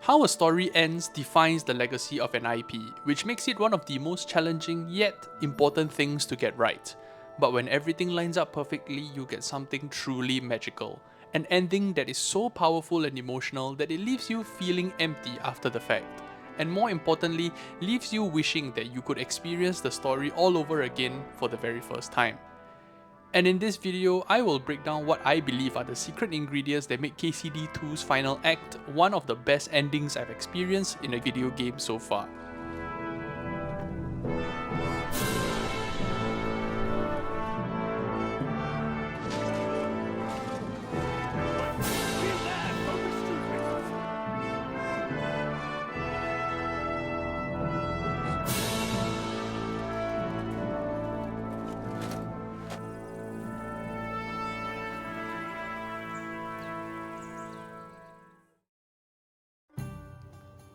How a story ends defines the legacy of an IP, which makes it one of the most challenging yet important things to get right. But when everything lines up perfectly, you get something truly magical. An ending that is so powerful and emotional that it leaves you feeling empty after the fact. And more importantly, leaves you wishing that you could experience the story all over again for the very first time. And in this video, I will break down what I believe are the secret ingredients that make KCD2's final act one of the best endings I've experienced in a video game so far.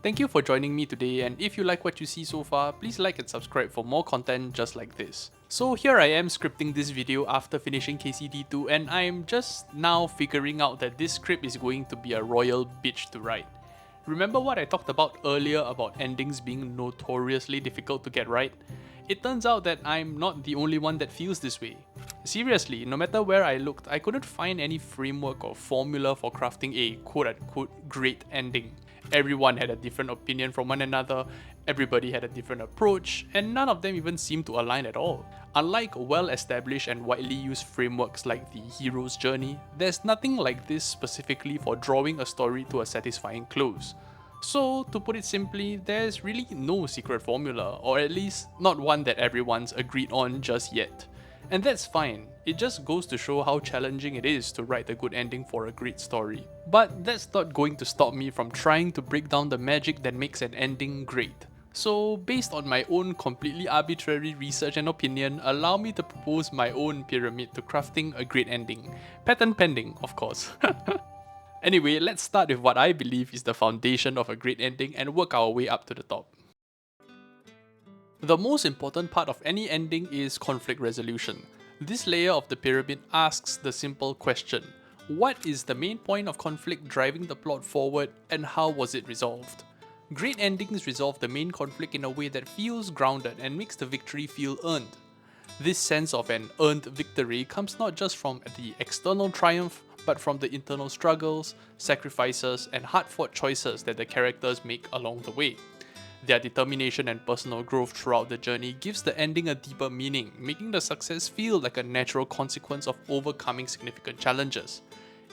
Thank you for joining me today, and if you like what you see so far, please like and subscribe for more content just like this. So here I am scripting this video after finishing KCD2, and I'm just now figuring out that this script is going to be a royal bitch to write. Remember what I talked about earlier about endings being notoriously difficult to get right? It turns out that I'm not the only one that feels this way. Seriously, no matter where I looked, I couldn't find any framework or formula for crafting a quote-unquote great ending. Everyone had a different opinion from one another, everybody had a different approach, and none of them even seemed to align at all. Unlike well-established and widely used frameworks like the hero's journey, there's nothing like this specifically for drawing a story to a satisfying close. So, to put it simply, there's really no secret formula, or at least not one that everyone's agreed on just yet. And that's fine, it just goes to show how challenging it is to write a good ending for a great story. But that's not going to stop me from trying to break down the magic that makes an ending great. So, based on my own completely arbitrary research and opinion, allow me to propose my own pyramid to crafting a great ending. Patent pending, of course. Anyway, let's start with what I believe is the foundation of a great ending and work our way up to the top. The most important part of any ending is conflict resolution. This layer of the pyramid asks the simple question: what is the main point of conflict driving the plot forward, and how was it resolved? Great endings resolve the main conflict in a way that feels grounded and makes the victory feel earned. This sense of an earned victory comes not just from the external triumph, but from the internal struggles, sacrifices, and hard-fought choices that the characters make along the way. Their determination and personal growth throughout the journey gives the ending a deeper meaning, making the success feel like a natural consequence of overcoming significant challenges.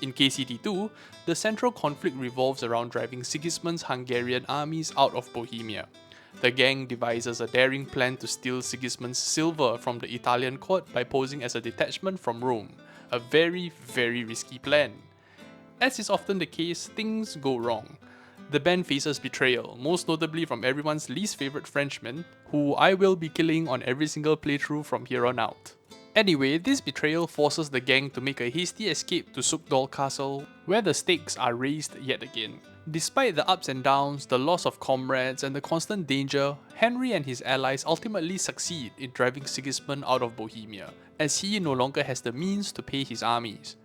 In KCD2, the central conflict revolves around driving Sigismund's Hungarian armies out of Bohemia. The gang devises a daring plan to steal Sigismund's silver from the Italian court by posing as a detachment from Rome. A very, very risky plan. As is often the case, things go wrong. The band faces betrayal, most notably from everyone's least favourite Frenchman, who I will be killing on every single playthrough from here on out. Anyway, this betrayal forces the gang to make a hasty escape to Sukdal Castle, where the stakes are raised yet again. Despite the ups and downs, the loss of comrades, and the constant danger, Henry and his allies ultimately succeed in driving Sigismund out of Bohemia, as he no longer has the means to pay his armies.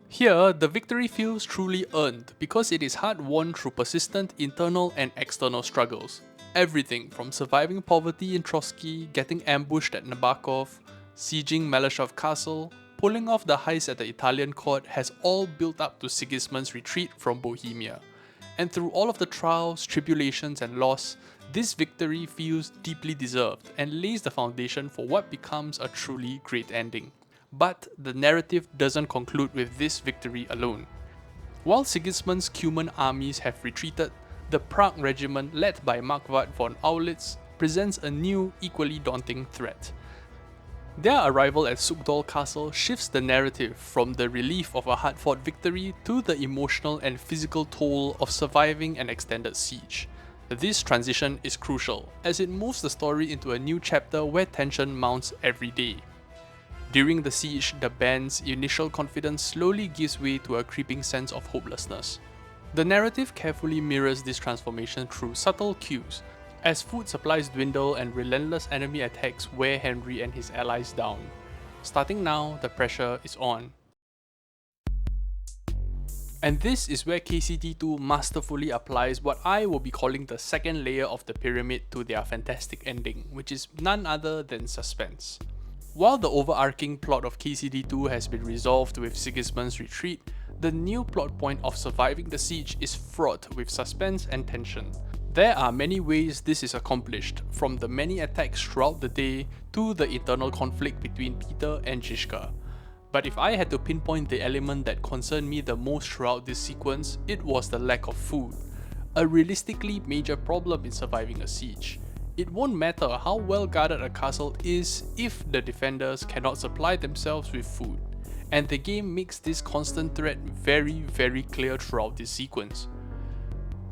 Here, the victory feels truly earned because it is hard-won through persistent internal and external struggles. Everything from surviving poverty in Trotsky, getting ambushed at Nabokov, sieging Malashov Castle, pulling off the heist at the Italian court has all built up to Sigismund's retreat from Bohemia. And through all of the trials, tribulations, and loss, this victory feels deeply deserved and lays the foundation for what becomes a truly great ending. But the narrative doesn't conclude with this victory alone. While Sigismund's Cuman armies have retreated, the Prague regiment led by Marquard von Aulitz presents a new, equally daunting threat. Their arrival at Sukdal Castle shifts the narrative from the relief of a hard-fought victory to the emotional and physical toll of surviving an extended siege. This transition is crucial, as it moves the story into a new chapter where tension mounts every day. During the siege, the band's initial confidence slowly gives way to a creeping sense of hopelessness. The narrative carefully mirrors this transformation through subtle cues, as food supplies dwindle and relentless enemy attacks wear Henry and his allies down. Starting now, the pressure is on. And this is where KCD2 masterfully applies what I will be calling the second layer of the pyramid to their fantastic ending, which is none other than suspense. While the overarching plot of KCD2 has been resolved with Sigismund's retreat, the new plot point of surviving the siege is fraught with suspense and tension. There are many ways this is accomplished, from the many attacks throughout the day to the internal conflict between Peter and Žižka. But if I had to pinpoint the element that concerned me the most throughout this sequence, it was the lack of food. A realistically major problem in surviving a siege. It won't matter how well guarded a castle is if the defenders cannot supply themselves with food. And the game makes this constant threat very clear throughout this sequence.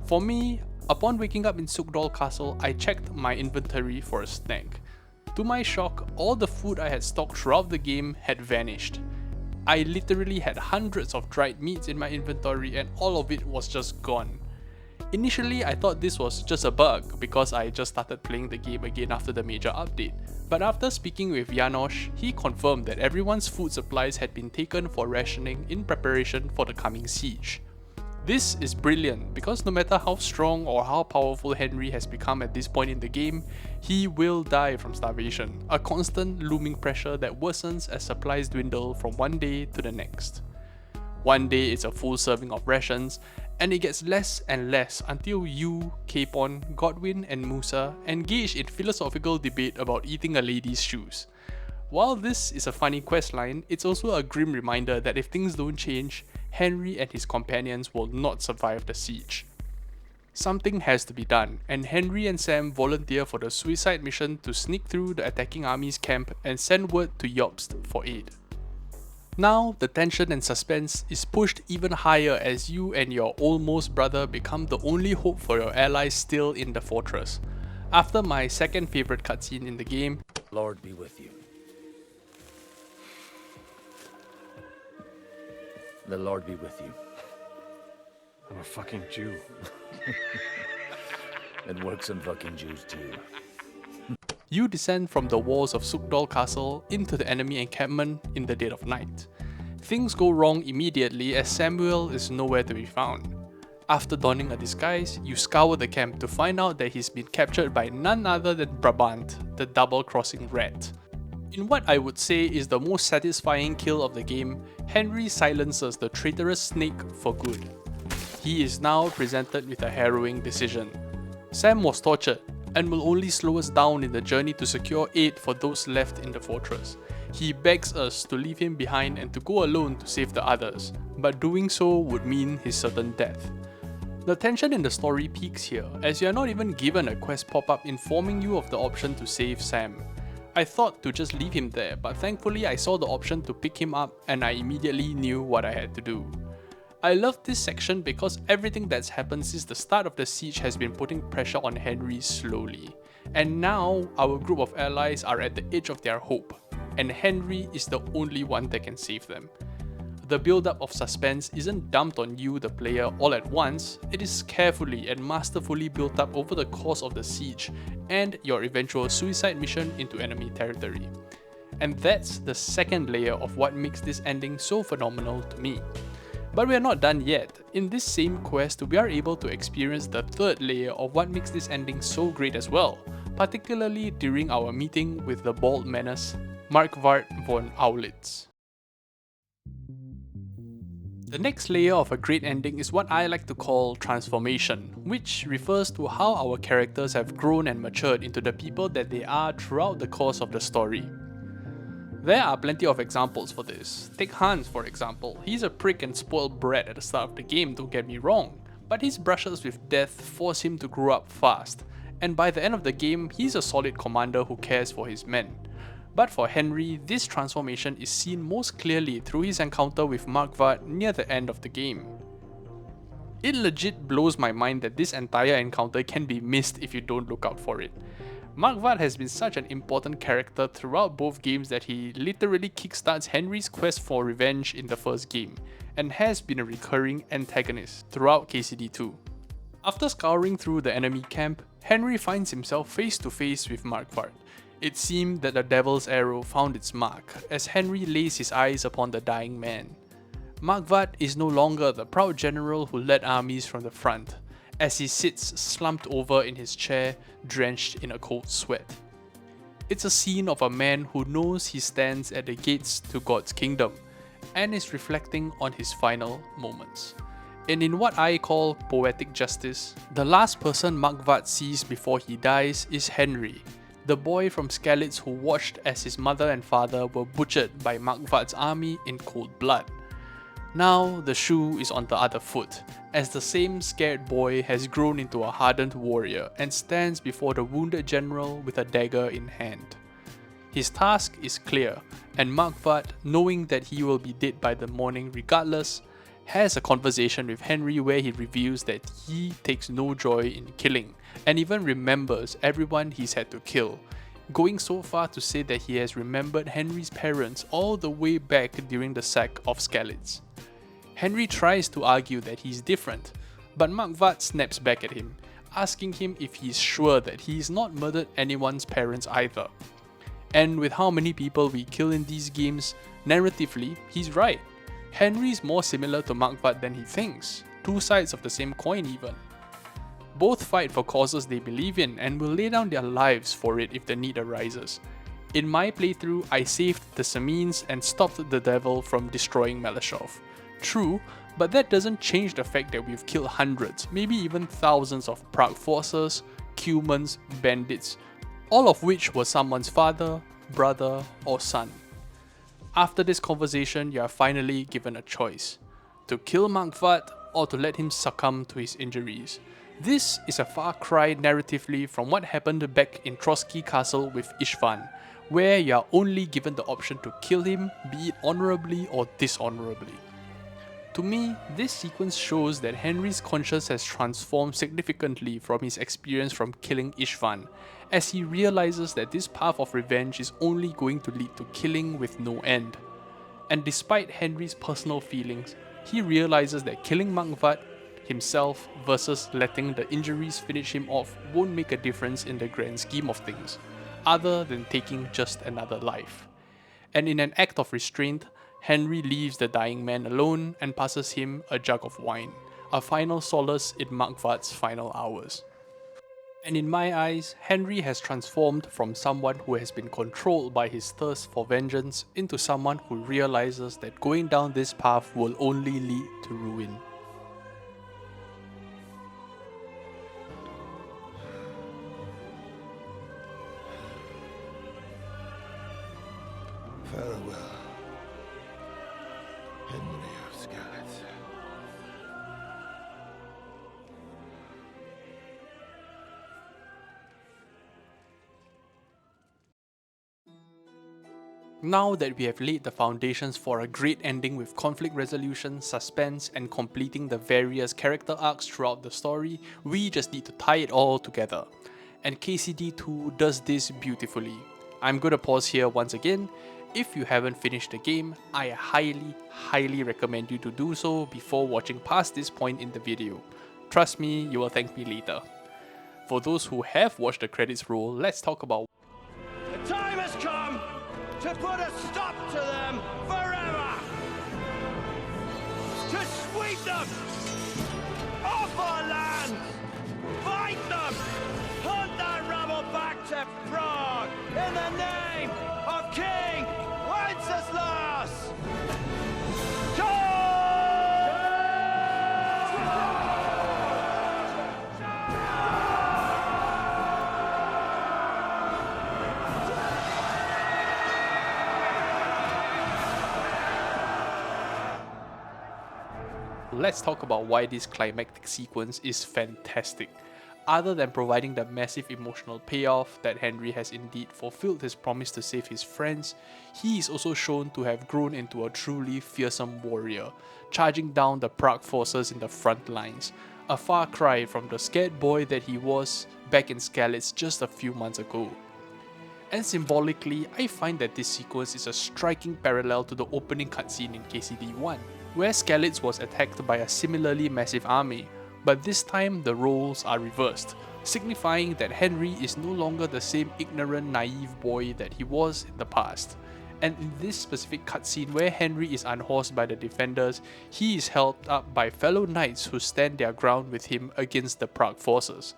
For me, upon waking up in Sukdal Castle, I checked my inventory for a snack. To my shock, all the food I had stocked throughout the game had vanished. I literally had hundreds of dried meats in my inventory and all of it was just gone. Initially, I thought this was just a bug because I just started playing the game again after the major update. But after speaking with Janosch, he confirmed that everyone's food supplies had been taken for rationing in preparation for the coming siege. This is brilliant because no matter how strong or how powerful Henry has become at this point in the game, he will die from starvation, a constant looming pressure that worsens as supplies dwindle from one day to the next. One day it's a full serving of rations, and it gets less and less until you, Capon, Godwin and Musa engage in philosophical debate about eating a lady's shoes. While this is a funny questline, it's also a grim reminder that if things don't change, Henry and his companions will not survive the siege. Something has to be done, and Henry and Sam volunteer for the suicide mission to sneak through the attacking army's camp and send word to Jobst for aid. Now, the tension and suspense is pushed even higher as you and your almost brother become the only hope for your allies still in the fortress. After my second favorite cutscene in the game, Lord be with you. The Lord be with you. I'm a fucking Jew. It works on fucking Jews too. you descend from the walls of Sukdal Castle into the enemy encampment in the dead of night. Things go wrong immediately as Samuel is nowhere to be found. After donning a disguise, you scour the camp to find out that he's been captured by none other than Brabant, the double-crossing rat. In what I would say is the most satisfying kill of the game, Henry silences the traitorous snake for good. He is now presented with a harrowing decision. Sam was tortured and will only slow us down in the journey to secure aid for those left in the fortress. He begs us to leave him behind and to go alone to save the others, but doing so would mean his certain death. The tension in the story peaks here, as you are not even given a quest pop-up informing you of the option to save Sam. I thought to just leave him there, but thankfully I saw the option to pick him up and I immediately knew what I had to do. I love this section because everything that's happened since the start of the siege has been putting pressure on Henry slowly. And now, our group of allies are at the edge of their hope, and Henry is the only one that can save them. The build-up of suspense isn't dumped on you, the player, all at once. It is carefully and masterfully built up over the course of the siege and your eventual suicide mission into enemy territory. And that's the second layer of what makes this ending so phenomenal to me. But we are not done yet. In this same quest, we are able to experience the third layer of what makes this ending so great as well, particularly during our meeting with the bald menace, Markvart von Aulitz. The next layer of a great ending is what I like to call transformation, which refers to how our characters have grown and matured into the people that they are throughout the course of the story. There are plenty of examples for this. Take Hans for example. He's a prick and spoiled brat at the start of the game, don't get me wrong, but his brushes with death force him to grow up fast, and by the end of the game, he's a solid commander who cares for his men. But for Henry, this transformation is seen most clearly through his encounter with Markvart near the end of the game. It legit blows my mind that this entire encounter can be missed if you don't look out for it. Markvart has been such an important character throughout both games that he literally kickstarts Henry's quest for revenge in the first game, and has been a recurring antagonist throughout KCD2. After scouring through the enemy camp, Henry finds himself face to face with Markvart. It seemed that the Devil's Arrow found its mark, as Henry lays his eyes upon the dying man. Magvat is no longer the proud general who led armies from the front, as he sits slumped over in his chair, drenched in a cold sweat. It's a scene of a man who knows he stands at the gates to God's kingdom, and is reflecting on his final moments. And in what I call poetic justice, the last person Magvat sees before he dies is Henry, the boy from Skalitz who watched as his mother and father were butchered by Magvat's army in cold blood. Now the shoe is on the other foot, as the same scared boy has grown into a hardened warrior and stands before the wounded general with a dagger in hand. His task is clear, and Magvat, knowing that he will be dead by the morning regardless, has a conversation with Henry where he reveals that he takes no joy in killing, and even remembers everyone he's had to kill, going so far to say that he has remembered Henry's parents all the way back during the sack of Skalitz. Henry tries to argue that he's different, but Magvat snaps back at him, asking him if he's sure that he's not murdered anyone's parents either. And with how many people we kill in these games, narratively, he's right. Henry's more similar to Magvat than he thinks, two sides of the same coin even. Both fight for causes they believe in and will lay down their lives for it if the need arises. In my playthrough, I saved the Samines and stopped the devil from destroying Malashov. True, but that doesn't change the fact that we've killed hundreds, maybe even thousands of Prague forces, Cumans, bandits, all of which were someone's father, brother, or son. After this conversation, you are finally given a choice: to kill Magvat or to let him succumb to his injuries. This is a far cry narratively from what happened back in Trotsky Castle with Ishvan, where you are only given the option to kill him, be it honorably or dishonorably. To me, this sequence shows that Henry's conscience has transformed significantly from his experience from killing Ishvan, as he realizes that this path of revenge is only going to lead to killing with no end. And despite Henry's personal feelings, he realizes that killing Magvat himself versus letting the injuries finish him off won't make a difference in the grand scheme of things, other than taking just another life. And in an act of restraint, Henry leaves the dying man alone and passes him a jug of wine, a final solace in Magvat's final hours. And in my eyes, Henry has transformed from someone who has been controlled by his thirst for vengeance into someone who realizes that going down this path will only lead to ruin. Farewell, Henry of Skalitz. Now that we have laid the foundations for a great ending with conflict resolution, suspense, and completing the various character arcs throughout the story, we just need to tie it all together. And KCD2 does this beautifully. I'm gonna pause here once again. If you haven't finished the game, I highly recommend you to do so before watching past this point in the video. Trust me, you will thank me later. For those who have watched the credits roll, let's talk about The time has come to put a stop to them forever! To sweep them off our land! Fight them! Hunt that rabble back to Prague in the name of King Wenceslas! Let's talk about why this climactic sequence is fantastic. Other than providing the massive emotional payoff that Henry has indeed fulfilled his promise to save his friends, he is also shown to have grown into a truly fearsome warrior, charging down the Prague forces in the front lines, a far cry from the scared boy that he was back in Skalitz just a few months ago. And symbolically, I find that this sequence is a striking parallel to the opening cutscene in KCD1, where Skalitz was attacked by a similarly massive army, but this time the roles are reversed, signifying that Henry is no longer the same ignorant, naive boy that he was in the past, And in this specific cutscene where Henry is unhorsed by the defenders, he is helped up by fellow knights who stand their ground with him against the Prague forces.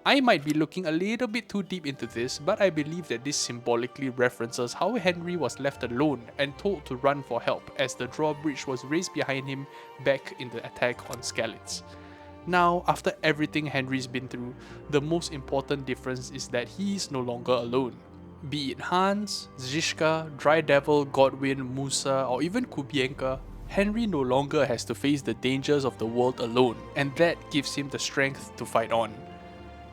I might be looking a little bit too deep into this, but I believe that this symbolically references how Henry was left alone and told to run for help as the drawbridge was raised behind him back in the attack on Skalitz. Now, after everything Henry's been through, the most important difference is that he is no longer alone. Be it Hans, Zizka, Dry Devil, Godwin, Musa, or even Kubienka, Henry no longer has to face the dangers of the world alone, and that gives him the strength to fight on.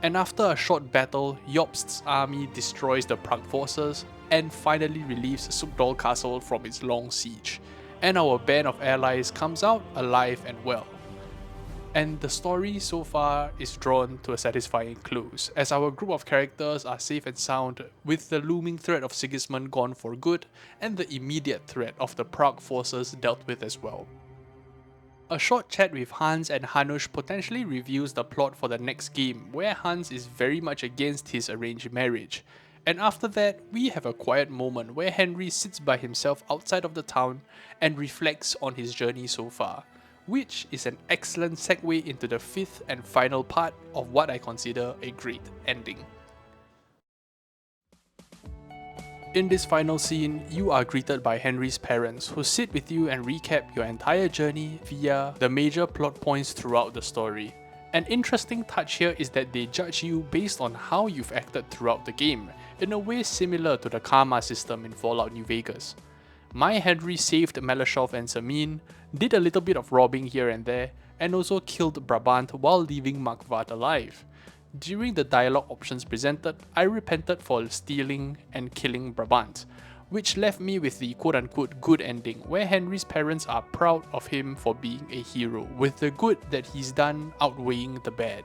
And after a short battle, Jobst's army destroys the Prague forces and finally relieves Sukdal Castle from its long siege, and our band of allies comes out alive and well. And the story so far is drawn to a satisfying close, as our group of characters are safe and sound, with the looming threat of Sigismund gone for good, and the immediate threat of the Prague forces dealt with as well. A short chat with Hans and Hanush potentially reveals the plot for the next game, where Hans is very much against his arranged marriage. And after that, we have a quiet moment where Henry sits by himself outside of the town and reflects on his journey so far, which is an excellent segue into the fifth and final part of what I consider a great ending. In this final scene, you are greeted by Henry's parents, who sit with you and recap your entire journey via the major plot points throughout the story. An interesting touch here is that they judge you based on how you've acted throughout the game, in a way similar to the karma system in Fallout New Vegas. My Henry saved Malashov and Samin, did a little bit of robbing here and there, and also killed Brabant while leaving Markvart alive. During the dialogue options presented, I repented for stealing and killing Brabant, which left me with the quote-unquote good ending, where Henry's parents are proud of him for being a hero, with the good that he's done outweighing the bad.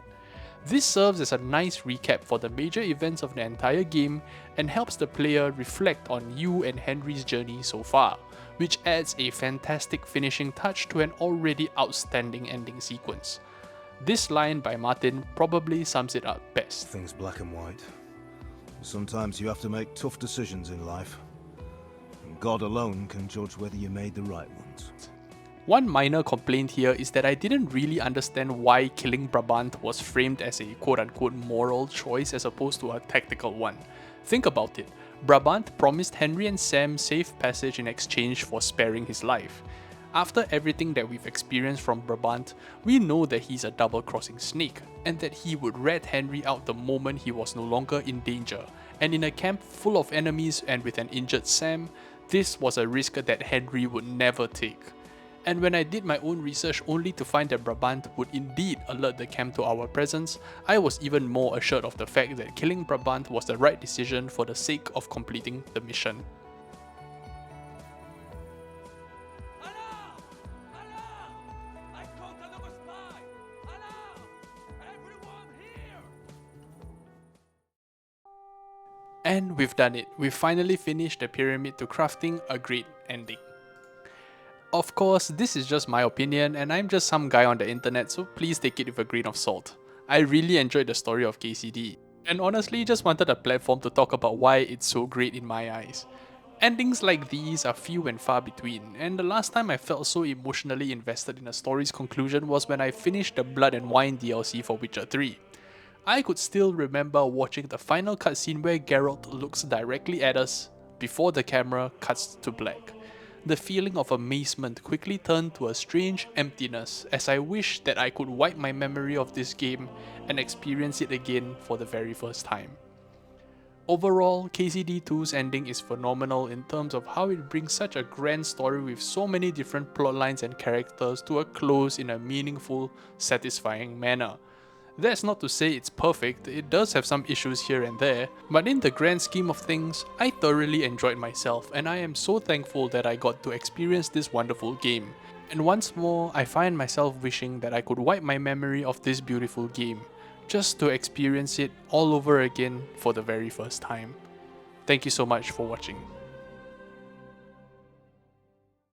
This serves as a nice recap for the major events of the entire game and helps the player reflect on you and Henry's journey so far, which adds a fantastic finishing touch to an already outstanding ending sequence. This line by Martin probably sums it up best. Things black and white. Sometimes you have to make tough decisions in life. And God alone can judge whether you made the right ones. One minor complaint here is that I didn't really understand why killing Brabant was framed as a quote-unquote moral choice as opposed to a tactical one. Think about it. Brabant promised Henry and Sam safe passage in exchange for sparing his life. After everything that we've experienced from Brabant, we know that he's a double-crossing snake, and that he would rat Henry out the moment he was no longer in danger. And in a camp full of enemies and with an injured Sam, this was a risk that Henry would never take. And when I did my own research only to find that Brabant would indeed alert the camp to our presence, I was even more assured of the fact that killing Brabant was the right decision for the sake of completing the mission. And we've done it. We've finally finished the pyramid to crafting a great ending. Of course, this is just my opinion and I'm just some guy on the internet, so please take it with a grain of salt. I really enjoyed the story of KCD, and honestly just wanted a platform to talk about why it's so great in my eyes. Endings like these are few and far between, and the last time I felt so emotionally invested in a story's conclusion was when I finished the Blood and Wine DLC for Witcher 3. I could still remember watching the final cutscene where Geralt looks directly at us before the camera cuts to black. The feeling of amazement quickly turned to a strange emptiness as I wished that I could wipe my memory of this game and experience it again for the very first time. Overall, KCD2's ending is phenomenal in terms of how it brings such a grand story with so many different plotlines and characters to a close in a meaningful, satisfying manner. That's not to say it's perfect, it does have some issues here and there, but in the grand scheme of things, I thoroughly enjoyed myself and I am so thankful that I got to experience this wonderful game. And once more, I find myself wishing that I could wipe my memory of this beautiful game, just to experience it all over again for the very first time. Thank you so much for watching.